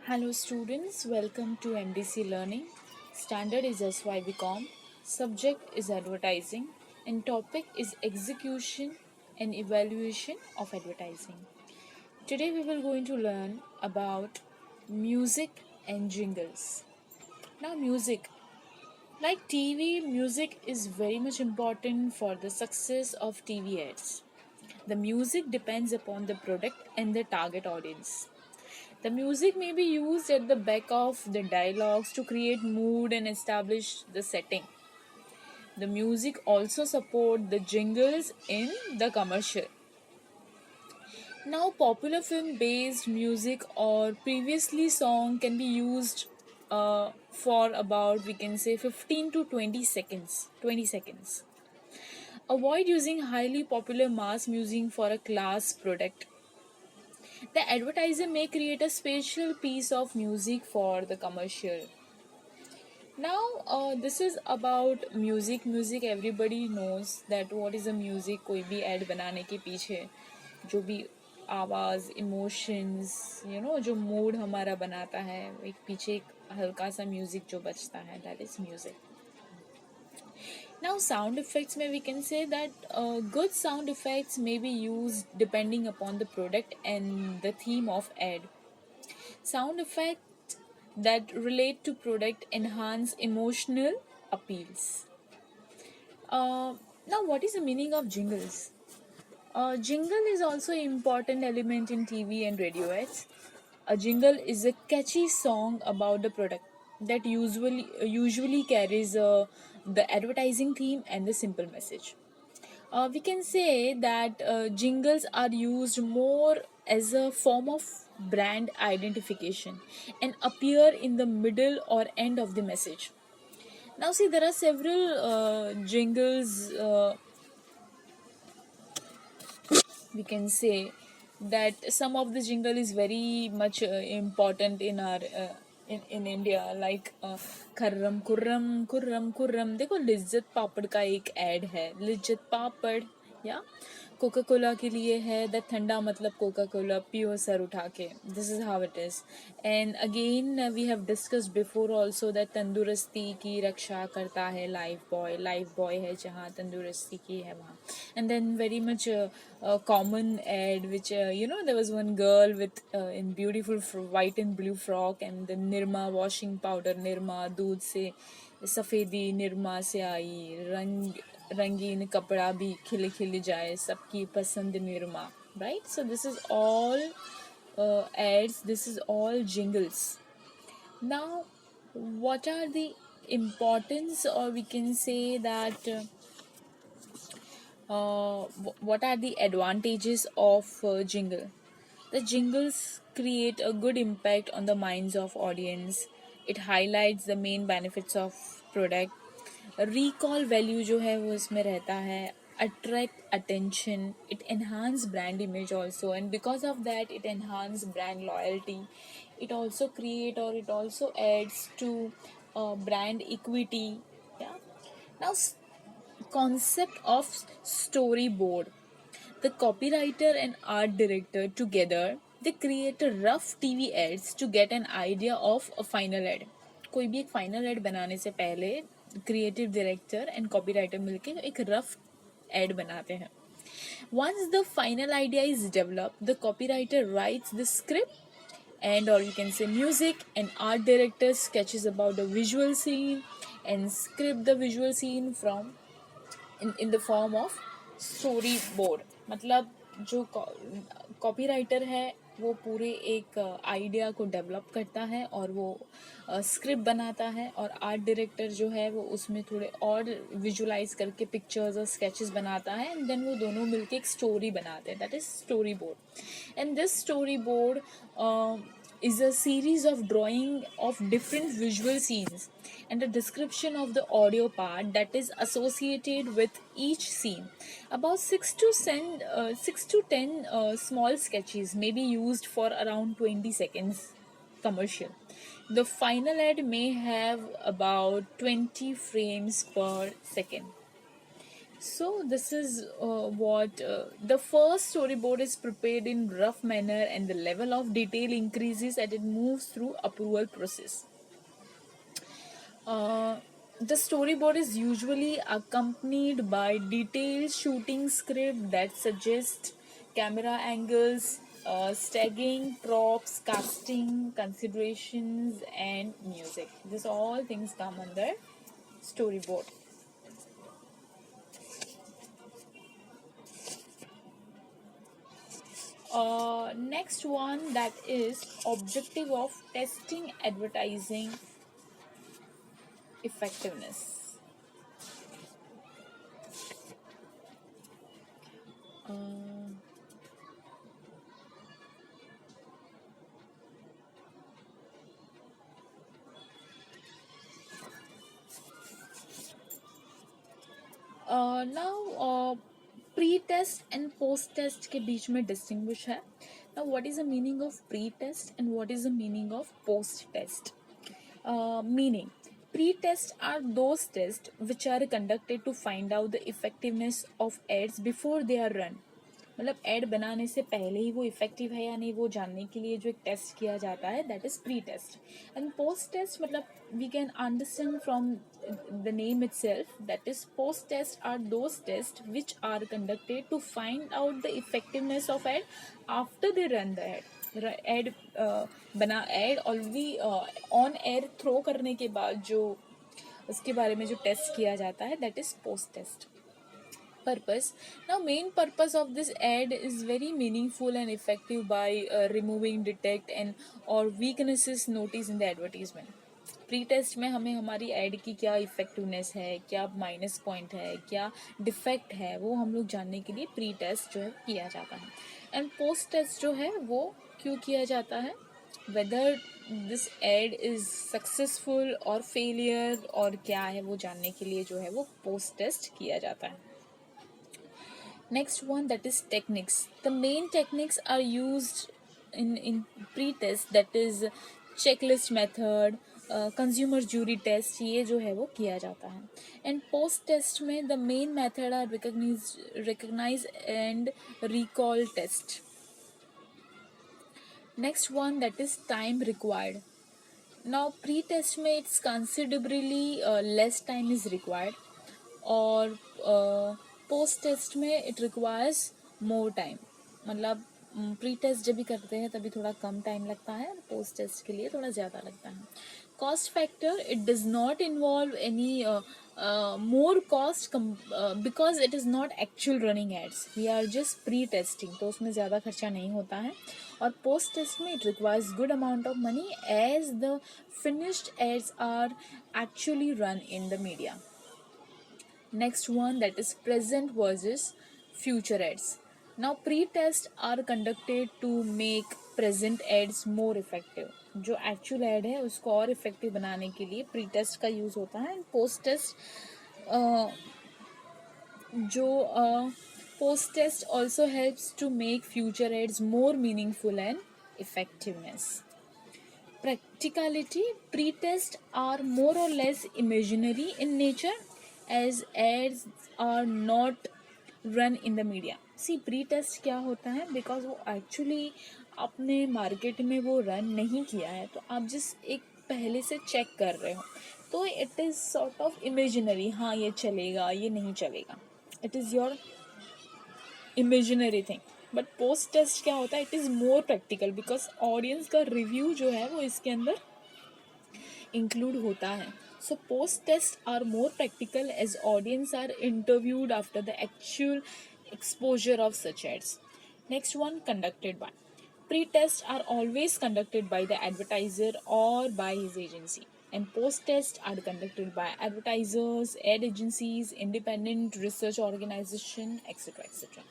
Hello students, welcome to MDC Learning. Standard is SYBCom, subject is advertising, and topic is execution and evaluation of advertising. Today we will going to learn about music and jingles. Now music, like TV, music is very much important for the success of TV ads. The music depends upon the product and the target audience. The music may be used at the back of the dialogues to create mood and establish the setting. The music also support the jingles in the commercial. Now popular film based music or previously song can be used for about we can say 15 to 20 seconds. 20 seconds. Avoid using highly popular mass music for a class product. The advertiser may create a special piece of music for the commercial. Now, this is about music. Music, everybody knows that what is a music. कोई भी ad बनाने के पीछे जो भी आवाज़, emotions, जो mood हमारा बनाता है, एक पीछे एक हल्का सा music जो बजता है, that is music. Now, sound effects may we can say that good sound effects may be used depending upon the product and the theme of ad. Sound effects that relate to product enhance emotional appeals. Now, what is the meaning of jingles? Jingle is also an important element in TV and radio ads. A jingle is a catchy song about the product that usually carries the advertising theme and the simple message. We can say that jingles are used more as a form of brand identification and appear in the middle or end of the message. Now, see, there are several jingles. We can say that some of the jingle is very much important in our in India, like खर्रम Khurram Khurram Khurram. देखो लिज्जत पापड़ का एक add है, लिज्जत पापड़ या Coca Cola के लिए है the ठंडा मतलब कोका कोला पियो सर उठा के. This is how it is. And again we have discussed before also that तंदुरुस्ती की रक्षा करता है लाइफ बॉय है जहाँ तंदुरुस्ती की है वहाँ. And then very much common ad which there was one girl with in beautiful white and blue frock and the Nirma washing powder. Nirma दूध से सफ़ेदी निरमा से आई रंग रंगीन कपड़ा भी खिल खिल जाए सबकी पसंद Nirma. Right, so this is all ads, this is all jingles. Now what are the importance, or we can say that what are the advantages of jingle? The jingles create a good impact on the minds of audience. It highlights the main benefits of product. Recall value जो है वो इसमें रहता है. Attract attention. It enhance brand image also, and because of that it enhance brand loyalty. It also create, or it also adds to brand equity. Yeah. Now concept of storyboard. The copywriter and art director together they create a rough TV ads to get an idea of a final ad. कोई भी एक final add बनाने से पहले creative director and copywriter मिलके एक rough add बनाते हैं. Once the final idea is developed, the copywriter writes the script and, or you can say, music, and art director sketches about the visual scene and script the visual scene from in the form of story board. मतलब जो copywriter है वो पूरे एक idea को develop करता है और वो स्क्रिप्ट बनाता है, और आर्ट डायरेक्टर जो है वो उसमें थोड़े और विजुलाइज करके पिक्चर्स और स्केचेस बनाता है, एंड देन वो दोनों मिलके एक स्टोरी बनाते हैं. That is story board. And this story board is a series of drawing of different visual scenes and a description of the audio part that is associated with each scene. About 6 to 10 small sketches may be used for around 20 seconds commercial. The final ad may have about 20 frames per second. So this is what the first storyboard is prepared in rough manner, and the level of detail increases as it moves through approval process. Uh, the storyboard is usually accompanied by detailed shooting script that suggests camera angles, staging, props, casting, considerations, and music. This all things come under storyboard. Next one, that is objective of testing advertising effectiveness. Uh, now pre-test and post-test के बीच में distinguish है. Now what is the meaning of pre-test and what is the meaning of post-test? Meaning, pre-tests are those tests which are conducted to find out the effectiveness of ads before they are run. मतलब add बनाने से पहले ही वो effective है या नहीं वो जानने के लिए जो एक टेस्ट किया जाता है, that is pre test. And post test मतलब we can understand from the name itself, that is post test are those test which are conducted to find out the effectiveness of ad after they run the ad. Ad already on air throw करने के बाद जो उसके बारे में जो test किया जाता है, that is post test. Purpose. Now main purpose of this ad is very meaningful and effective by removing detect and or weaknesses noticed in the advertisement. Pre test में हमें हमारी एड की क्या इफेक्टिवनेस है, क्या माइनस पॉइंट है, क्या defect है, वो हम लोग जानने के लिए प्री टेस्ट जो है किया जाता है. एंड पोस्ट टेस्ट जो है वो क्यों किया जाता है, whether this ad is successful और फेलियर और क्या है वो जानने के लिए जो है वो पोस्ट टेस्ट किया जाता है. Next one, that is techniques. The main techniques are used in pre-test, that is checklist method, consumer jury test, ये जो है वो किया जाता है. And post test में the main method are recognize and recall test. Next one, that is time required. Now pre-test में it's considerably less time is required, और पोस्ट टेस्ट में इट रिक्वायर्स मोर टाइम. मतलब pre test जब भी करते हैं तभी थोड़ा कम टाइम लगता है, पोस्ट टेस्ट के लिए थोड़ा ज़्यादा लगता है. Cost factor, it does not involve any more cost because it is not actual running ads, we are just pre testing, तो उसमें ज़्यादा खर्चा नहीं होता है. और पोस्ट टेस्ट में it requires good amount of money as the finished ads are actually run in the media. Next one, that is present versus future ads. Now pre-test are conducted to make present ads more effective. जो actual ad है उसको और effective बनाने के लिए pre-test का use होता है. and post-test जो post-test also helps to make future ads more meaningful and effectiveness. Practicality, pre-test are more or less imaginary in nature as ads are not run in the media. See, pre-test क्या होता है, because वो actually अपने market में वो run नहीं किया है, तो आप जिस एक पहले से चेक कर रहे हो, तो it is sort of imaginary. हाँ ये चलेगा, ये नहीं चलेगा, it is your imaginary thing. But post test क्या होता है, it is more practical because audience का रिव्यू जो है वो इसके अंदर इंक्लूड होता है. So post tests are more practical as audience are interviewed after the actual exposure of such ads. Next one, conducted by. Pre-tests are always conducted by the advertiser or by his agency, and post-tests are conducted by advertisers, ad agencies, independent research organization, etc., etc.